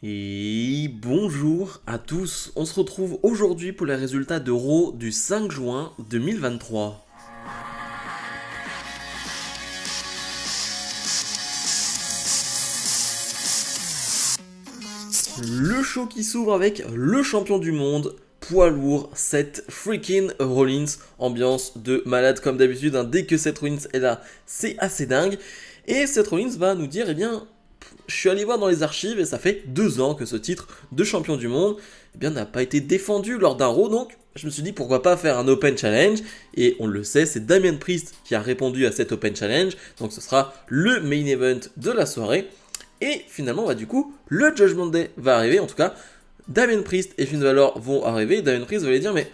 Et bonjour à tous, on se retrouve aujourd'hui pour les résultats de Raw du 5 juin 2023. Le show qui s'ouvre avec le champion du monde, poids lourd, Seth freaking Rollins, ambiance de malade comme d'habitude, dès que Seth Rollins est là, c'est assez dingue. Et Seth Rollins va nous dire, je suis allé voir dans les archives et ça fait 2 ans que ce titre de champion du monde n'a pas été défendu lors d'un Raw, donc je me suis dit pourquoi pas faire un Open Challenge, et on le sait, c'est Damien Priest qui a répondu à cet Open Challenge, donc ce sera le main event de la soirée, et finalement du coup le Judgment Day va arriver, en tout cas Damien Priest et Finn Balor vont arriver, et Damien Priest va lui dire mais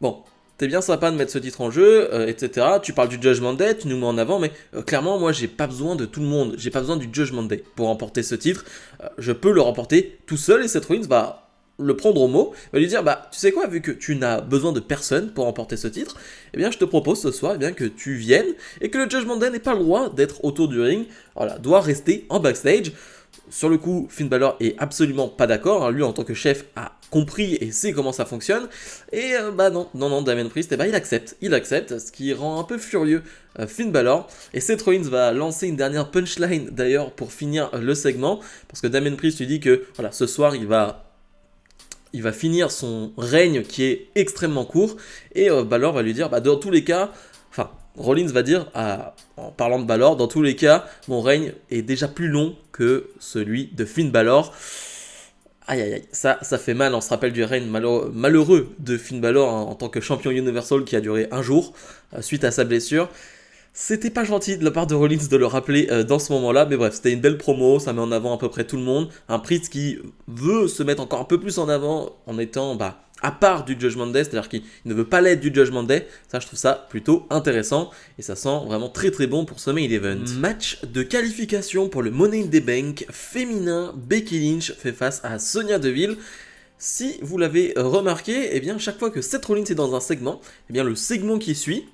bon, t'es bien sympa de mettre ce titre en jeu, etc. Tu parles du Judgment Day, tu nous mets en avant, mais clairement, moi, j'ai pas besoin de tout le monde. J'ai pas besoin du Judgment Day pour remporter ce titre. Je peux le remporter tout seul, et Seth Rollins va le prendre au mot, va lui dire, tu sais quoi, vu que tu n'as besoin de personne pour remporter ce titre, je te propose ce soir, que tu viennes, et que le Judgment Day n'ait pas le droit d'être autour du ring, voilà, doit rester en backstage. Sur le coup, Finn Balor est absolument pas d'accord, lui en tant que chef a compris et sait comment ça fonctionne, et non, Damien Priest, il accepte, ce qui rend un peu furieux Finn Balor, et Seth Rollins va lancer une dernière punchline d'ailleurs pour finir le segment, parce que Damien Priest lui dit que voilà, ce soir il va finir son règne qui est extrêmement court, et Balor va lui dire, dans tous les cas, Rollins va dire, en parlant de Balor, dans tous les cas, mon règne est déjà plus long que celui de Finn Balor. Aïe aïe aïe, ça fait mal, on se rappelle du règne malheureux de Finn Balor en tant que champion Universal qui a duré un jour suite à sa blessure. C'était pas gentil de la part de Rollins de le rappeler dans ce moment-là, mais bref, c'était une belle promo, ça met en avant à peu près tout le monde. Un Priest qui veut se mettre encore un peu plus en avant en étant à part du Judgment Day, c'est-à-dire qu'il ne veut pas l'être du Judgment Day. Ça, je trouve ça plutôt intéressant et ça sent vraiment très très bon pour ce main event. Match de qualification pour le Money in the Bank féminin, Becky Lynch fait face à Sonya Deville. Si vous l'avez remarqué, chaque fois que Seth Rollins est dans un segment, le segment qui suit,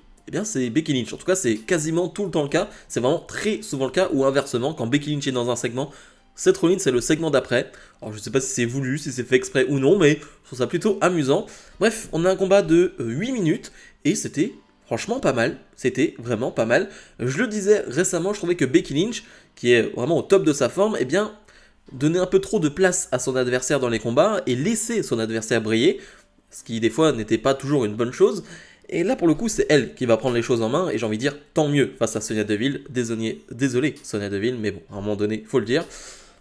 c'est Becky Lynch. En tout cas, c'est quasiment tout le temps le cas. C'est vraiment très souvent le cas, ou inversement, quand Becky Lynch est dans un segment, Seth Rollins c'est le segment d'après. Alors je sais pas si c'est voulu, si c'est fait exprès ou non, mais je trouve ça plutôt amusant. Bref, on a un combat de 8 minutes, et c'était franchement pas mal. C'était vraiment pas mal. Je le disais récemment, je trouvais que Becky Lynch, qui est vraiment au top de sa forme, donnait un peu trop de place à son adversaire dans les combats, et laissait son adversaire briller, ce qui des fois n'était pas toujours une bonne chose. Et là, pour le coup, c'est elle qui va prendre les choses en main, et j'ai envie de dire tant mieux face à Sonya Deville. Désolé Sonya Deville, mais bon, à un moment donné, faut le dire.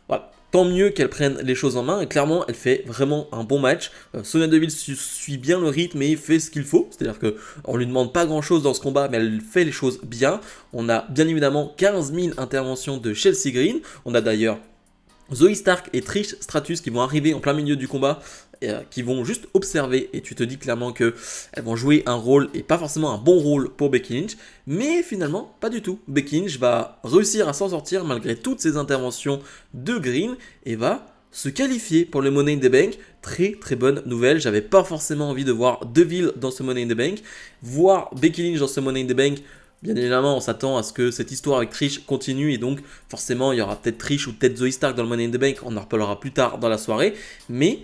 Voilà. Tant mieux qu'elle prenne les choses en main, et clairement, elle fait vraiment un bon match. Sonya Deville suit bien le rythme et fait ce qu'il faut, c'est-à-dire qu'on lui demande pas grand-chose dans ce combat, mais elle fait les choses bien. On a bien évidemment 15 000 interventions de Chelsea Green, on a d'ailleurs Zoe Stark et Trish Stratus qui vont arriver en plein milieu du combat, qui vont juste observer, et tu te dis clairement qu'elles vont jouer un rôle, et pas forcément un bon rôle pour Becky Lynch, mais finalement pas du tout. Becky Lynch va réussir à s'en sortir malgré toutes ces interventions de Green, et va se qualifier pour le Money in the Bank. Très très bonne nouvelle, j'avais pas forcément envie de voir Deville dans ce Money in the Bank, voir Becky Lynch dans ce Money in the Bank. Bien évidemment, on s'attend à ce que cette histoire avec Trish continue, et donc forcément il y aura peut-être Trish ou peut-être Zoe Stark dans le Money in the Bank, on en reparlera plus tard dans la soirée, mais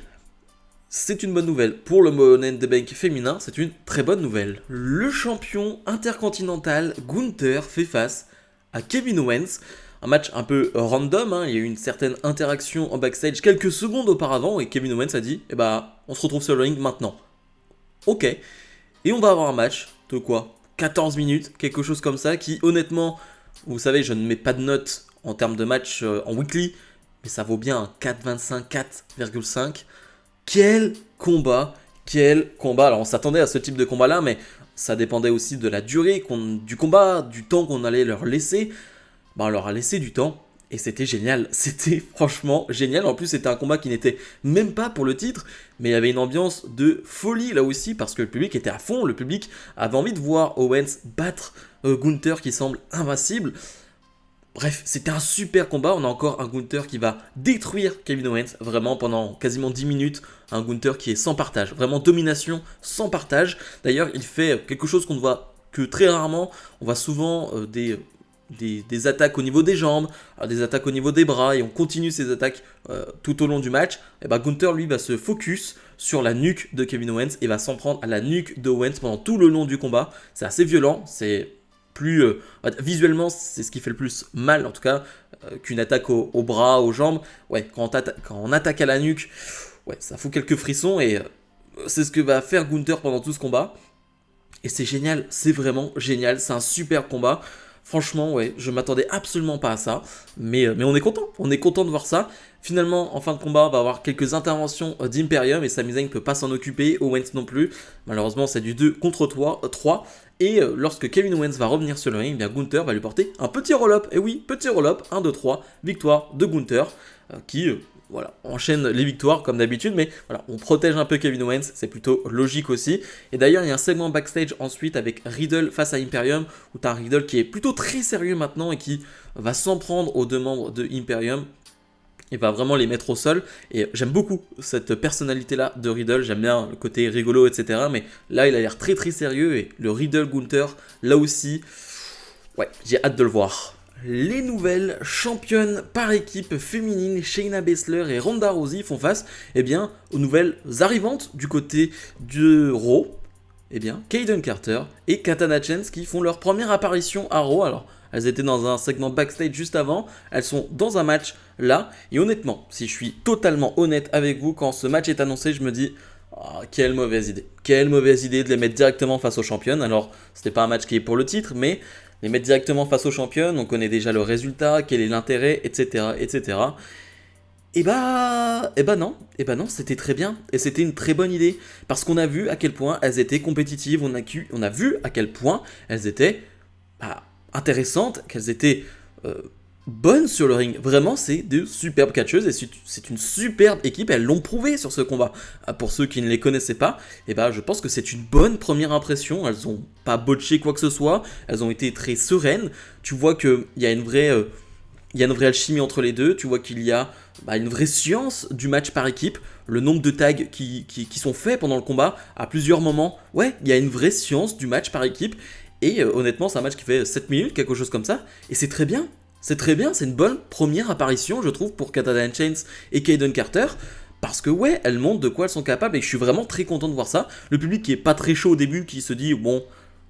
c'est une bonne nouvelle. Pour le Money in the Bank féminin, c'est une très bonne nouvelle. Le champion intercontinental Gunther fait face à Kevin Owens. Un match un peu random, il y a eu une certaine interaction en backstage quelques secondes auparavant, et Kevin Owens a dit on se retrouve sur le ring maintenant. Ok. Et on va avoir un match de quoi 14 minutes, quelque chose comme ça, qui honnêtement, vous savez, je ne mets pas de notes en termes de match en weekly, mais ça vaut bien un 4,25, 4,5. Quel combat. Alors on s'attendait à ce type de combat-là, mais ça dépendait aussi de la durée du combat, du temps qu'on allait leur laisser. On leur a laissé du temps, et c'était génial. C'était franchement génial. En plus, c'était un combat qui n'était même pas pour le titre, mais il y avait une ambiance de folie là aussi, parce que le public était à fond. Le public avait envie de voir Owens battre Gunther qui semble invincible. Bref, c'était un super combat. On a encore un Gunther qui va détruire Kevin Owens, vraiment pendant quasiment 10 minutes. Un Gunther qui est sans partage, vraiment domination sans partage. D'ailleurs, il fait quelque chose qu'on ne voit que très rarement. On voit souvent des des attaques au niveau des jambes, des attaques au niveau des bras, et on continue ces attaques tout au long du match, et bah Gunther lui va se focus sur la nuque de Kevin Owens et va s'en prendre à la nuque de Owens pendant tout le long du combat. C'est assez violent, c'est plus visuellement c'est ce qui fait le plus mal en tout cas qu'une attaque au bras, aux jambes. Ouais, quand on attaque à la nuque, ouais, ça fout quelques frissons et c'est ce que va faire Gunther pendant tout ce combat. Et c'est génial, c'est vraiment génial, c'est un super combat. Franchement, ouais, je m'attendais absolument pas à ça, mais on est content de voir ça. Finalement, en fin de combat, on va avoir quelques interventions d'Imperium et Sami Zayn ne peut pas s'en occuper, Owens non plus. Malheureusement, c'est du 2 contre 3. Et lorsque Kevin Owens va revenir sur le ring, eh bien Gunther va lui porter un petit roll-up. Et oui, petit roll-up, 1, 2, 3, victoire de Gunther, qui voilà, enchaîne les victoires comme d'habitude, mais voilà, on protège un peu Kevin Owens, c'est plutôt logique aussi. Et d'ailleurs, il y a un segment backstage ensuite avec Riddle face à Imperium, où tu as Riddle qui est plutôt très sérieux maintenant et qui va s'en prendre aux deux membres de Imperium. Il va vraiment les mettre au sol, et j'aime beaucoup cette personnalité-là de Riddle, j'aime bien le côté rigolo, etc. Mais là, il a l'air très très sérieux, et le Riddle Gunther, là aussi, ouais, j'ai hâte de le voir. Les nouvelles championnes par équipe féminine, Shayna Baszler et Ronda Rousey font face aux nouvelles arrivantes du côté de Raw. Kayden Carter et Katana Chance qui font leur première apparition à Raw. Alors, elles étaient dans un segment backstage juste avant, elles sont dans un match là. Et honnêtement, si je suis totalement honnête avec vous, quand ce match est annoncé, je me dis... Oh, quelle mauvaise idée. Quelle mauvaise idée de les mettre directement face aux championnes. Alors, c'était pas un match qui est pour le titre, mais... les mettre directement face aux championnes, on connaît déjà le résultat, quel est l'intérêt, etc. etc. Et bah non, c'était très bien, et c'était une très bonne idée, parce qu'on a vu à quel point elles étaient compétitives, on a vu à quel point elles étaient intéressantes, qu'elles étaient bonnes sur le ring. Vraiment, c'est de superbes catcheuses, et c'est une superbe équipe, elles l'ont prouvé sur ce combat. Pour ceux qui ne les connaissaient pas, je pense que c'est une bonne première impression, elles n'ont pas botché quoi que ce soit, elles ont été très sereines, tu vois qu'il y a une vraie alchimie entre les deux, tu vois qu'il y a une vraie science du match par équipe, le nombre de tags qui sont faits pendant le combat, à plusieurs moments, ouais, il y a une vraie science du match par équipe, et honnêtement, c'est un match qui fait 7 minutes, quelque chose comme ça, et c'est très bien. C'est très bien, c'est une bonne première apparition, je trouve, pour Katana Chance et Kayden Carter, parce que ouais, elles montrent de quoi elles sont capables, et je suis vraiment très content de voir ça. Le public qui est pas très chaud au début, qui se dit, bon,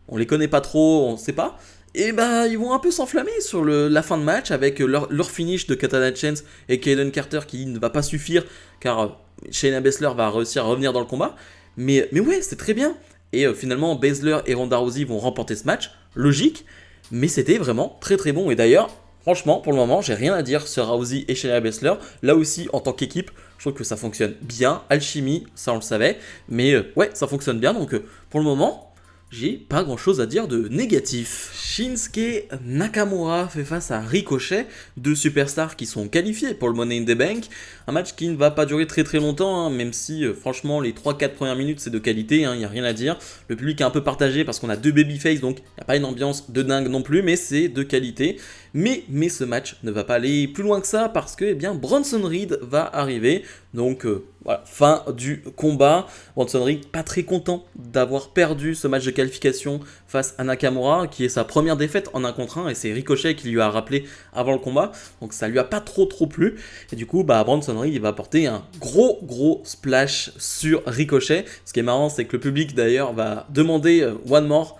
on les connaît pas trop, on sait pas, et ils vont un peu s'enflammer sur la fin de match, avec leur finish de Katana Chance et Kayden Carter qui ne va pas suffire, car Shayna Baszler va réussir à revenir dans le combat, mais ouais, c'est très bien. Et finalement, Baszler et Ronda Rousey vont remporter ce match, logique, mais c'était vraiment très très bon, et d'ailleurs... franchement, pour le moment, j'ai rien à dire sur Rousey et Shayna Baszler. Là aussi, en tant qu'équipe, je trouve que ça fonctionne bien. Alchimie, ça on le savait. Mais ouais, ça fonctionne bien. Donc pour le moment, j'ai pas grand chose à dire de négatif. Shinsuke Nakamura fait face à Ricochet, deux superstars qui sont qualifiés pour le Money in the Bank. Un match qui ne va pas durer très très longtemps, même si franchement les 3-4 premières minutes c'est de qualité, il n'y a rien à dire. Le public est un peu partagé parce qu'on a deux babyface, donc il n'y a pas une ambiance de dingue non plus, mais c'est de qualité. Mais ce match ne va pas aller plus loin que ça parce que Bronson Reed va arriver. Donc voilà, fin du combat. Bronson Reed pas très content d'avoir perdu ce match de qualification face à Nakamura, qui est sa première défaite en 1 contre 1, et c'est Ricochet qui lui a rappelé avant le combat. Donc ça lui a pas trop plu. Et du coup, Bronson Reed il va porter un gros splash sur Ricochet. Ce qui est marrant, c'est que le public d'ailleurs va demander One More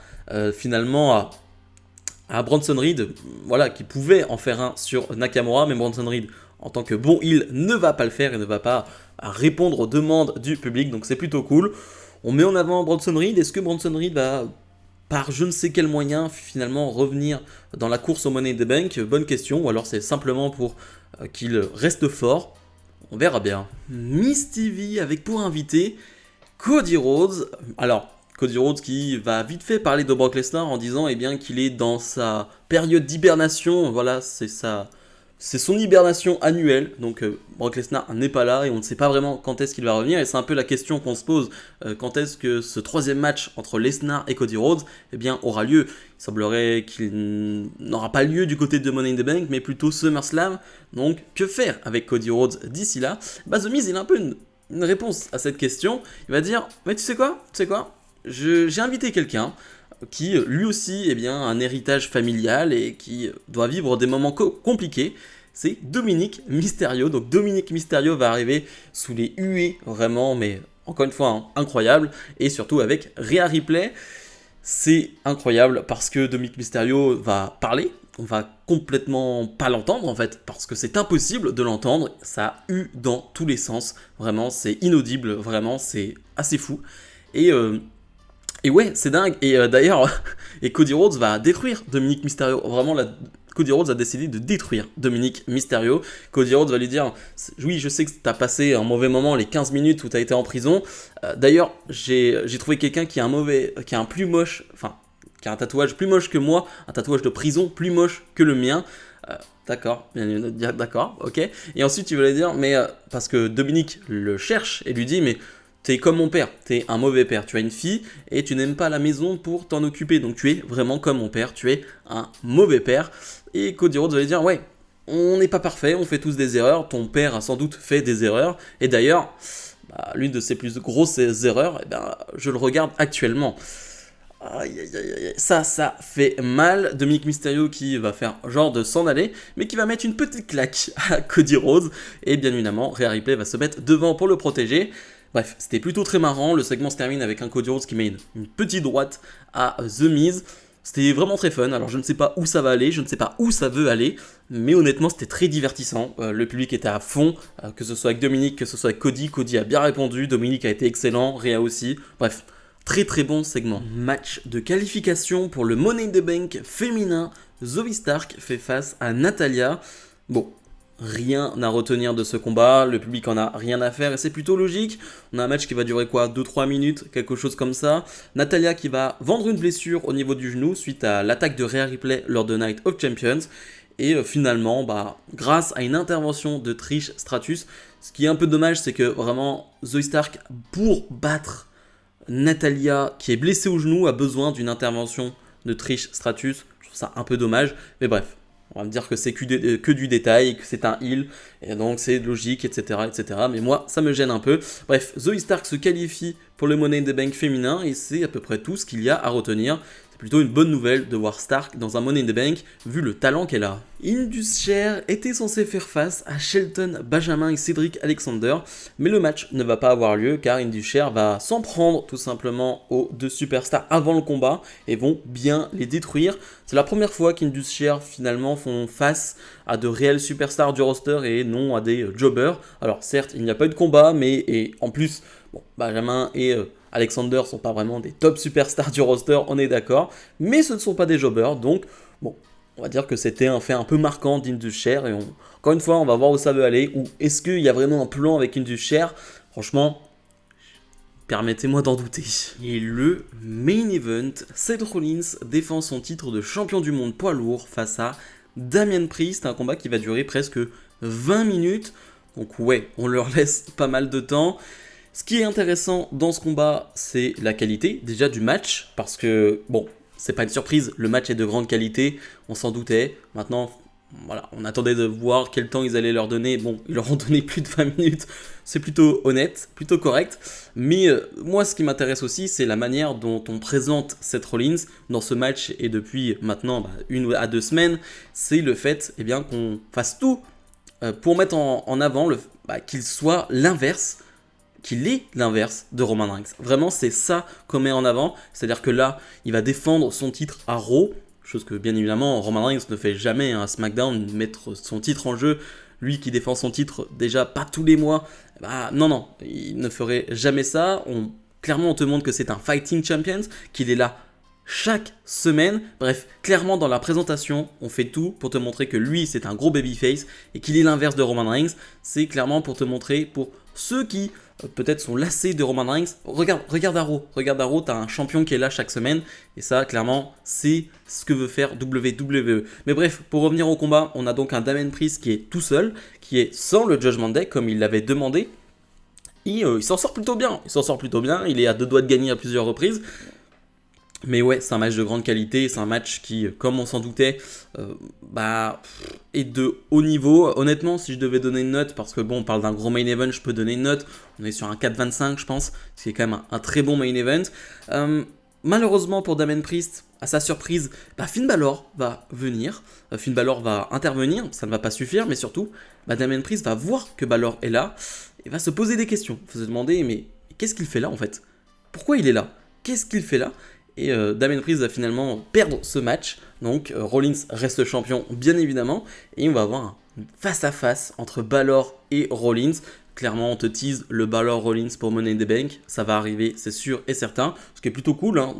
finalement à Bronson Reed, voilà, qui pouvait en faire un sur Nakamura, mais Bronson Reed, en tant que bon heel, ne va pas le faire et ne va pas répondre aux demandes du public, donc c'est plutôt cool. On met en avant Bronson Reed, est-ce que Bronson Reed va, par je ne sais quel moyen, finalement revenir dans la course au Money in the Bank? Bonne question, ou alors c'est simplement pour qu'il reste fort, on verra bien. Miss TV avec pour invité Cody Rhodes, alors... Cody Rhodes qui va vite fait parler de Brock Lesnar en disant qu'il est dans sa période d'hibernation, voilà, c'est son hibernation annuelle, donc Brock Lesnar n'est pas là et on ne sait pas vraiment quand est-ce qu'il va revenir, et c'est un peu la question qu'on se pose, quand est-ce que ce troisième match entre Lesnar et Cody Rhodes aura lieu. Il semblerait qu'il n'aura pas lieu du côté de Money in the Bank, mais plutôt SummerSlam, donc que faire avec Cody Rhodes d'ici là? The Miz il a un peu une réponse à cette question, il va dire, mais tu sais quoi j'ai invité quelqu'un, qui lui aussi eh bien, a un héritage familial et qui doit vivre des moments compliqués. C'est Dominic Mysterio. Donc Dominic Mysterio va arriver sous les huées, vraiment, mais encore une fois, hein, incroyable. Et surtout avec Rhea Ripley. C'est incroyable parce que Dominic Mysterio va parler. On va complètement pas l'entendre en fait, parce que c'est impossible de l'entendre. Ça a eu dans tous les sens. Vraiment, c'est inaudible. Vraiment, c'est assez fou. Et ouais, c'est dingue. Et d'ailleurs, et Cody Rhodes va détruire Dominic Mysterio. Vraiment, Cody Rhodes a décidé de détruire Dominic Mysterio. Cody Rhodes va lui dire oui, je sais que tu as passé un mauvais moment, les 15 minutes où tu as été en prison. D'ailleurs, j'ai trouvé quelqu'un qui a un plus moche, enfin, qui a un tatouage plus moche que moi, un tatouage de prison plus moche que le mien. D'accord, d'accord, ok. Et ensuite, tu vas lui dire, mais parce que Dominic le cherche et lui dit, mais t'es comme mon père, t'es un mauvais père, tu as une fille et tu n'aimes pas la maison pour t'en occuper, donc tu es vraiment comme mon père, tu es un mauvais père. Et Cody Rhodes va lui dire, ouais, on n'est pas parfait, on fait tous des erreurs, ton père a sans doute fait des erreurs, et d'ailleurs, l'une de ses plus grosses erreurs, je le regarde actuellement. Aïe, aïe, aïe, aïe. Ça fait mal. Dominic Mysterio qui va faire genre de s'en aller, mais qui va mettre une petite claque à Cody Rhodes. Et bien évidemment, Rhea Ripley va se mettre devant pour le protéger. Bref, c'était plutôt très marrant. Le segment se termine avec un Cody Rhodes qui met une petite droite à The Miz. C'était vraiment très fun. Alors je ne sais pas où ça va aller, je ne sais pas où ça veut aller, mais honnêtement c'était très divertissant. Le public était à fond, que ce soit avec Dominic, que ce soit avec Cody. Cody a bien répondu, Dominic a été excellent, Rhea aussi. Bref. Très très bon segment. Match de qualification pour le Money in the Bank féminin. Zoey Stark fait face à Natalya. Bon, rien à retenir de ce combat. Le public en a rien à faire et c'est plutôt logique. On a un match qui va durer quoi, 2-3 minutes, quelque chose comme ça. Natalya qui va vendre une blessure au niveau du genou suite à l'attaque de Rhea Ripley lors de Night of Champions. Et finalement, grâce à une intervention de Trish Stratus, ce qui est un peu dommage, c'est que vraiment Zoey Stark, pour battre Natalya, qui est blessée au genou, a besoin d'une intervention de Trish Stratus. Je trouve ça un peu dommage, mais bref, on va me dire que c'est que du détail, que c'est un heal, et donc c'est logique, etc., etc. Mais moi, ça me gêne un peu. Bref, Zoey Stark se qualifie pour le Money in the Bank féminin, et c'est à peu près tout ce qu'il y a à retenir. C'est plutôt une bonne nouvelle de voir Stark dans un Money in the Bank, vu le talent qu'elle a. Indus Sher était censé faire face à Shelton Benjamin et Cedric Alexander, mais le match ne va pas avoir lieu car Indus Sher va s'en prendre tout simplement aux deux superstars avant le combat et vont bien les détruire. C'est la première fois qu'Indus Sher finalement font face à de réels superstars du roster et non à des jobbers. Alors certes, il n'y a pas eu de combat, mais et en plus, Benjamin et Alexander sont pas vraiment des top superstars du roster, on est d'accord, mais ce ne sont pas des jobbers, donc on va dire que c'était un fait un peu marquant d'Indus Sher, et encore une fois, on va voir où ça veut aller, ou est-ce qu'il y a vraiment un plan avec Indus Sher. Franchement, permettez-moi d'en douter. Et le main event, Seth Rollins défend son titre de champion du monde poids lourd face à Damian Priest, un combat qui va durer presque 20 minutes, donc ouais, on leur laisse pas mal de temps. Ce qui est intéressant dans ce combat, c'est la qualité déjà du match, parce que, c'est pas une surprise, le match est de grande qualité, on s'en doutait. Maintenant, voilà, on attendait de voir quel temps ils allaient leur donner. Bon, ils leur ont donné plus de 20 minutes, c'est plutôt honnête, plutôt correct. Mais moi, ce qui m'intéresse aussi, c'est la manière dont on présente Seth Rollins dans ce match, et depuis maintenant 1 à 2 semaines, c'est le fait qu'on fasse tout pour mettre en avant qu'il soit l'inverse, qu'il est l'inverse de Roman Reigns. Vraiment, c'est ça qu'on met en avant. C'est-à-dire que là, il va défendre son titre à Raw, chose que bien évidemment Roman Reigns ne fait jamais à SmackDown, mettre son titre en jeu. Lui qui défend son titre déjà pas tous les mois, non, il ne ferait jamais ça. Clairement, on te montre que c'est un fighting champion, qu'il est là chaque semaine. Bref, clairement dans la présentation, on fait tout pour te montrer que lui c'est un gros babyface et qu'il est l'inverse de Roman Reigns. C'est clairement pour te montrer, pour ceux qui peut-être sont lassés de Roman Reigns, regarde Raw, t'as un champion qui est là chaque semaine, et ça clairement c'est ce que veut faire WWE. Mais bref, pour revenir au combat, on a donc un Damian Priest qui est tout seul, qui est sans le Judgment Day comme il l'avait demandé, et il s'en sort plutôt bien, il est à 2 doigts de gagner à plusieurs reprises. Mais ouais, c'est un match de grande qualité, c'est un match qui, comme on s'en doutait, est de haut niveau. Honnêtement, si je devais donner une note, parce que on parle d'un gros main event, je peux donner une note. On est sur un 4,25 je pense, ce qui est quand même un très bon main event. malheureusement pour Damien Priest, à sa surprise, Finn Balor va venir, Finn Balor va intervenir, ça ne va pas suffire, mais surtout, Damien Priest va voir que Balor est là, et va se poser des questions, il va se demander, mais qu'est-ce qu'il fait là en fait? Pourquoi il est là? Qu'est-ce qu'il fait là? Et Damien Priest va finalement perdre ce match, donc Rollins reste champion bien évidemment, et on va avoir un face-à-face entre Balor et Rollins. Clairement, on te tease le Balor Rollins pour Money in the Bank. Ça va arriver, c'est sûr et certain. Ce qui est plutôt cool hein,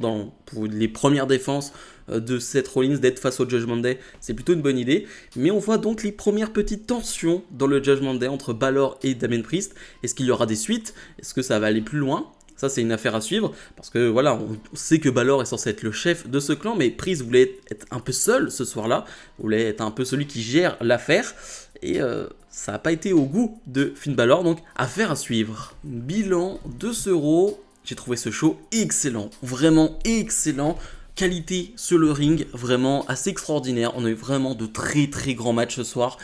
pour les premières défenses de Seth Rollins d'être face au Judgment Day. C'est plutôt une bonne idée. Mais on voit donc les premières petites tensions dans le Judgment Day entre Balor et Damien Priest. Est-ce qu'il y aura des suites? Est-ce que ça va aller plus loin? Ça, c'est une affaire à suivre, parce que voilà, on sait que Balor est censé être le chef de ce clan, mais Priest voulait être un peu seul ce soir-là, voulait être un peu celui qui gère l'affaire, et ça n'a pas été au goût de Finn Balor, donc affaire à suivre. Bilan de ce Raw, j'ai trouvé ce show excellent, vraiment excellent. Qualité sur le ring, vraiment assez extraordinaire. On a eu vraiment de très très grands matchs ce soir,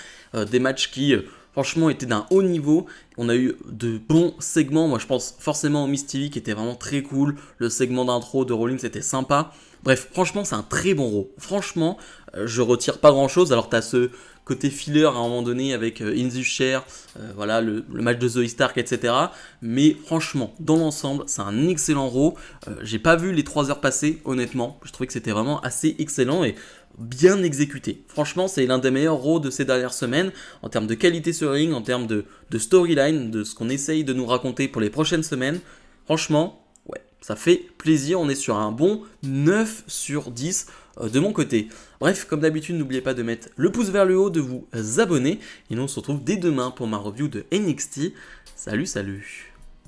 des matchs qui... franchement, était d'un haut niveau. On a eu de bons segments. Moi, je pense forcément au Miss TV qui était vraiment très cool. Le segment d'intro de Rollins était sympa. Bref, franchement, c'est un très bon Raw. Franchement, je retire pas grand chose. Alors, tu as ce côté filler à un moment donné avec Inzu Cher, voilà, le match de Zoe Stark, etc. Mais franchement, dans l'ensemble, c'est un excellent Raw. J'ai pas vu les 3 heures passer, honnêtement. Je trouvais que c'était vraiment assez excellent et bien exécuté. Franchement, c'est l'un des meilleurs Raw de ces dernières semaines en termes de qualité sur ring, en termes de storyline, de ce qu'on essaye de nous raconter pour les prochaines semaines. Franchement, ouais, ça fait plaisir. On est sur un bon 9 sur 10 de mon côté. Bref, comme d'habitude, n'oubliez pas de mettre le pouce vers le haut, de vous abonner. Et nous, on se retrouve dès demain pour ma review de NXT. Salut, salut!